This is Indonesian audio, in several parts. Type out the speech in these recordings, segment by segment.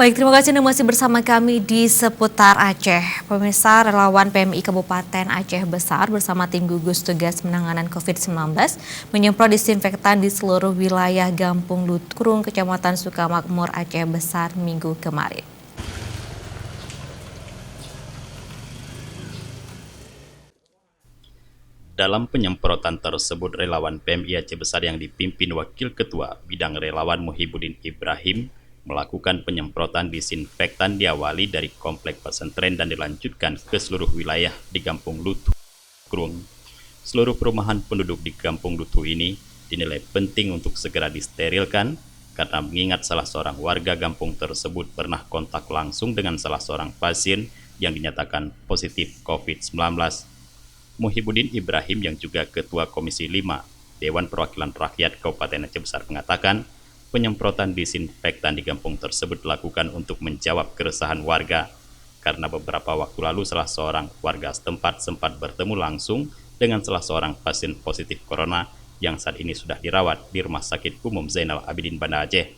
Baik, terima kasih Anda masih bersama kami di seputar Aceh. Pemirsa, relawan PMI Kabupaten Aceh Besar bersama tim gugus tugas penanganan COVID-19 menyemprot disinfektan di seluruh wilayah Gampung Lutrung, Kecamatan Sukamakmur, Aceh Besar Minggu kemarin. Dalam penyemprotan tersebut, relawan PMI Aceh Besar yang dipimpin Wakil Ketua Bidang Relawan Muhibbuddin Ibrahim melakukan penyemprotan disinfektan diawali dari komplek pesantren dan dilanjutkan ke seluruh wilayah di Kampung Lutu Krung. Seluruh perumahan penduduk di Kampung Lutu ini dinilai penting untuk segera disterilkan karena mengingat salah seorang warga kampung tersebut pernah kontak langsung dengan salah seorang pasien yang dinyatakan positif COVID-19. Muhibbuddin Ibrahim yang juga Ketua Komisi 5 Dewan Perwakilan Rakyat Kabupaten Aceh Besar mengatakan penyemprotan disinfektan di kampung tersebut dilakukan untuk menjawab keresahan warga karena beberapa waktu lalu salah seorang warga setempat sempat bertemu langsung dengan salah seorang pasien positif corona yang saat ini sudah dirawat di Rumah Sakit Umum Zainal Abidin Banda Aceh.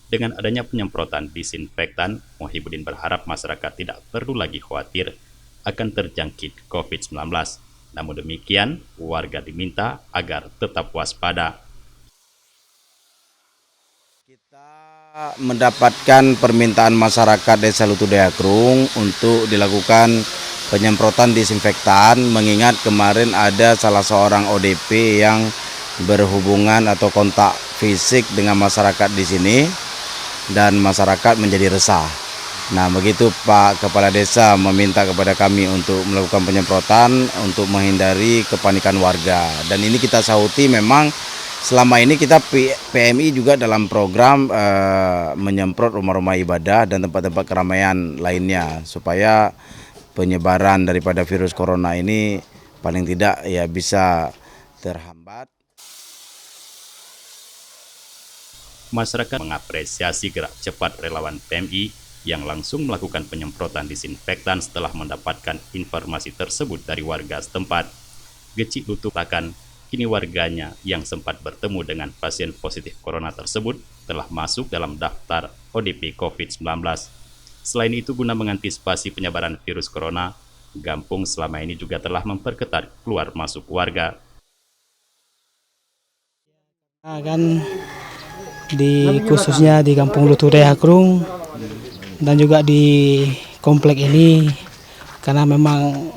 Dengan adanya penyemprotan disinfektan, Muhibbuddin berharap masyarakat tidak perlu lagi khawatir akan terjangkit COVID-19. Namun demikian, warga diminta agar tetap waspada. Kita mendapatkan permintaan masyarakat Desa Lutu Deakrung untuk dilakukan penyemprotan disinfektan, mengingat kemarin ada salah seorang ODP yang berhubungan atau kontak fisik dengan masyarakat di sini dan masyarakat menjadi resah. Nah, begitu Pak Kepala Desa meminta kepada kami untuk melakukan penyemprotan untuk menghindari kepanikan warga. Dan ini kita sahuti memang selama ini kita PMI juga dalam program menyemprot rumah-rumah ibadah dan tempat-tempat keramaian lainnya supaya penyebaran daripada virus corona ini paling tidak ya bisa terhambat. Masyarakat mengapresiasi gerak cepat relawan PMI yang langsung melakukan penyemprotan disinfektan setelah mendapatkan informasi tersebut dari warga setempat. Geci Lutukakan, kini warganya yang sempat bertemu dengan pasien positif corona tersebut telah masuk dalam daftar ODP COVID-19. Selain itu, guna mengantisipasi penyebaran virus corona, Gampung selama ini juga telah memperketat keluar masuk warga. Khususnya di Kampung Lutu Deakrung dan juga di komplek ini karena memang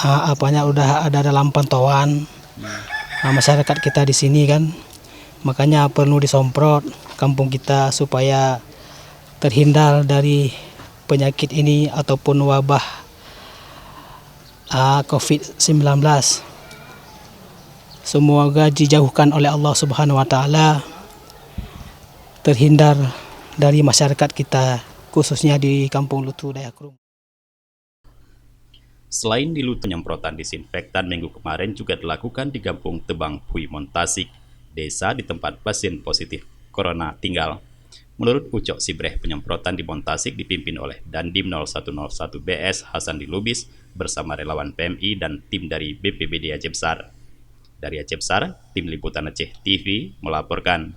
apanya udah ada dalam pantauan masyarakat kita di sini kan, makanya perlu disemprot kampung kita supaya terhindar dari penyakit ini ataupun wabah COVID-19. Semoga dijauhkan oleh Allah Subhanahu wa taala, terhindar dari masyarakat kita, khususnya di Kampung Lutu Deakrung. Selain di Lutu, penyemprotan disinfektan minggu kemarin juga dilakukan di Kampung Tebang Pui Montasik, desa di tempat pasien positif corona tinggal. Menurut Ucok Sibreh, penyemprotan di Montasik dipimpin oleh Dandim 0101 BS Hasan di Lubis bersama relawan PMI dan tim dari BPBD Aceh Besar. Dari Aceh Besar, tim Liputan Aceh TV melaporkan.